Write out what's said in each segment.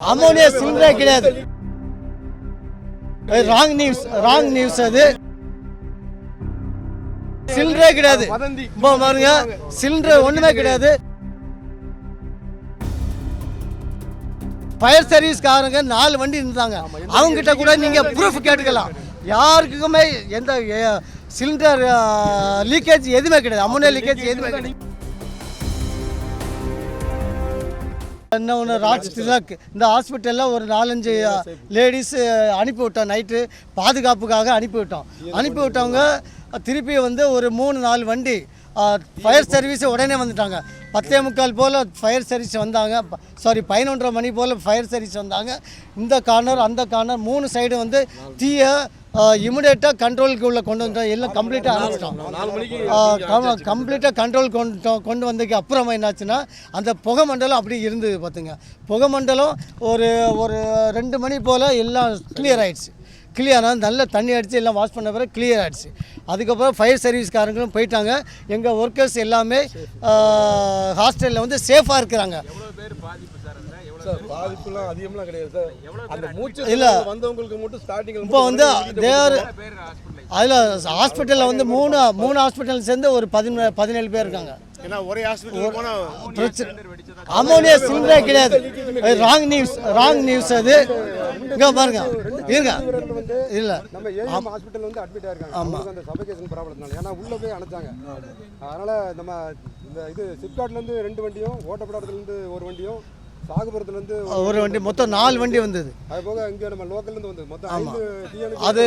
Ammonia சிலிண்டரே கிடையாது. Wrong news அது. சிலிண்டரே கிடையாது. இப்போ பாருங்க, சிலிண்டர் ஒண்ணுமே கிடையாது. ஃபயர் சர்வீஸ்காரங்க 4 வண்டி இருந்தாங்க. அவங்க கிட்ட கூட நீங்க ப்ரூஃப் கேட்டுக்கலாம். யாருக்குமே எந்த சிலிண்டர் லீக்கேஜ் எதுவுமே கிடையாது. அமோனியா லீக்கேஜ் எதுவுமே கிடையாது. என்ன ஒன்று ராஜ்திலக் இந்த ஹாஸ்பிட்டலில் ஒரு 4-5 லேடிஸ் அனுப்பிவிட்டோம். நைட்டு பாதுகாப்புக்காக அனுப்பிவிட்டவங்க திருப்பி வந்து ஒரு 3-4 வண்டி ஃபயர் சர்வீஸ் உடனே வந்துட்டாங்க. 10:45 போல் ஃபயர் சர்வீஸ் வந்தாங்க. 11:30 மணி போல் ஃபயர் சர்வீஸ் வந்தாங்க. இந்த கார்னர் அந்த கார்னர் 3 சைடு வந்து தீயை இமிடியேட்டாக கண்ட்ரோலுக்கு உள்ள கொண்டு வந்துட்டோம். எல்லாம் கம்ப்ளீட்டாக அணைச்சிட்டோம். கம்ப்ளீட்டாக கண்ட்ரோல் கொண்டு வந்ததுக்கு அப்புறமா என்னாச்சுன்னா அந்த புகை மண்டலம் அப்படி இருந்தது பார்த்துங்க. புகை மண்டலம் ஒரு 2 மணி போல் எல்லாம் கிளியர் ஆகிடுச்சு. கிளியராக நல்ல தண்ணி அடித்து எல்லாம் வாஷ் பண்ண பிறகு கிளியர் ஆகிடுச்சு. அதுக்கப்புறம் ஃபயர் சர்வீஸ்காரங்களும் போயிட்டாங்க. எங்கள் ஒர்க்கர்ஸ் எல்லாமே ஹாஸ்டலில் வந்து சேஃபாக இருக்கிறாங்க. இப்போ வந்து அதில் ஹாஸ்பிட்டலில் வந்து மூணு ஹாஸ்பிட்டல் சேர்ந்து ஒரு 17 பேர் இருக்காங்க. அமோனியா சிலிண்டரே கிடையாது. ராங் நியூஸ் அது. இங்கே பாருங்க இருங்க இல்லை ஹாஸ்பிட்டல் வந்து அட்மிட் ஆயிருக்காங்க. ஆமாம், அந்த சஃபோகேஷன் ப்ராப்ளம்னால ஏன்னா உள்ள போய் அணைச்சாங்க. அதனால நம்ம இந்த இது சிப்காட்லேருந்து 2 வண்டியும், ஓட்டப்படாரத்துலேருந்து 1 வண்டியும், சாகுபுரத்துலேருந்து 1 வண்டி, மொத்தம் 4 வண்டி வந்தது. அது போக இங்கே நம்ம லோக்கல்லேருந்து வந்தது மொத்தம் 5 அது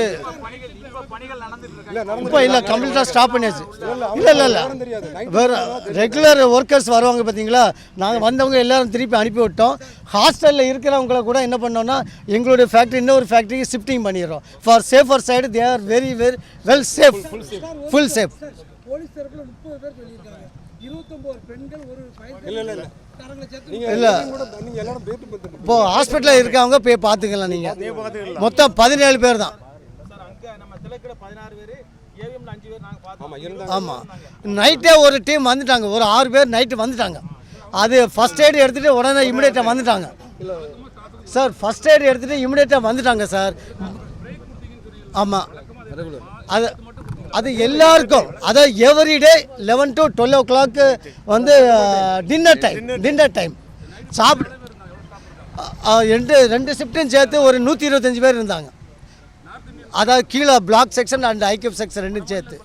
இப்போ இல்லை கம்ப்ளீட்டாக ஸ்டாப் பண்ணியாச்சு. இல்லை வேறு ரெகுலர் ஒர்க்கர்ஸ் வருவாங்க பார்த்தீங்களா, நாங்கள் வந்தவங்க எல்லாரும் திருப்பி அனுப்பி விட்டோம். ஹாஸ்டலில் இருக்கிறவங்கள கூட என்ன பண்ணோம்னா எங்களுடைய ஃபேக்ட்ரி இன்னொரு ஃபேக்ட்ரிக்கு ஷிஃப்டிங் பண்ணிடுறோம். For safer side they are very well safe, full safe. Police தரப்புல 30 பேர் சொல்லியிருக்காங்க. 29 பெண்கள் ஒரு இல்லை இப்போ ஹாஸ்பிட்டலில் இருக்கவங்க போய் பார்த்துக்கலாம். நீங்கள் மொத்தம் 17 பேர் தான். ஆமாம், நைட்டே ஒரு டீம் வந்துட்டாங்க. ஒரு 6 பேர் நைட்டு வந்துட்டாங்க. அது ஃபஸ்ட் எய்டு எடுத்துகிட்டு உடனே இமிடியேட்டாக வந்துட்டாங்க சார். ஃபஸ்ட் எய்டு எடுத்துகிட்டு இமிடியேட்டாக வந்துட்டாங்க சார். ஆமாம், அது எல்லாருக்கும், அதாவது எவ்ரிடே 11 to 12 o'clock வந்து டின்னர் டைம் சாப்பிட்டு 2 ஷிஃப்ட்டும் சேர்த்து ஒரு 125 பேர் இருந்தாங்க. அதாவது கீழே பிளாக் செக்ஷன் அண்ட் ஐக்கியூப் செக்ஷன் 2 சேர்த்து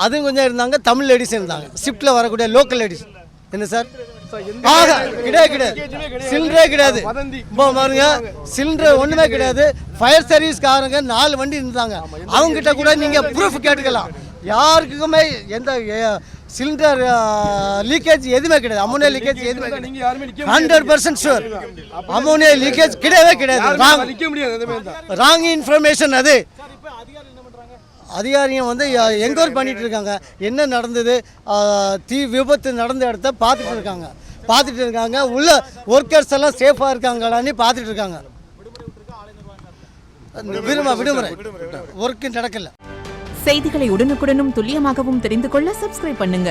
அதுவும் கொஞ்சம் இருந்தாங்க. தமிழ் லேடிஸ் இருந்தாங்க. ஷிஃப்ட்டில் வரக்கூடிய லோக்கல் லேடிஸ். என்ன சார் கிடையாது, சிலிண்டரே கிடையாது. இப்போ பாருங்க, சிலிண்டர் ஒன்றுமே கிடையாது. ஃபயர் சர்வீஸ்காரங்க 4 வண்டி இருந்தாங்க. அவங்க கிட்ட கூட நீங்கள் ப்ரூஃப் கேட்டுக்கலாம். யாருக்குமே எந்த சிலிண்டர் லீக்கேஜ் எதுவுமே கிடையாது. அமோனியா லீக்கேஜ் எதுவுமே கிடையாது. 100% ஷூர் அமோனியா லீக்கேஜ் கிடையவே கிடையாது. ராங் இன்ஃபர்மேஷன் அது. அதிகாரிங்க வந்து என்கொயரி பண்ணிட்டு இருக்காங்க. என்ன நடந்தது, தீ விபத்து நடந்த இடத்த பார்த்துட்டு இருக்காங்க. உள்ள ஒர்க்கர்ஸ் எல்லாம் சேஃபாக இருக்காங்களான்னு பார்த்துட்டு இருக்காங்க. விடுமுறை ஒர்க்கு நடக்கல. செய்திகளை உடனுக்குடனும் துல்லியமாகவும் தெரிந்து கொள்ள சப்ஸ்கிரைப் பண்ணுங்க.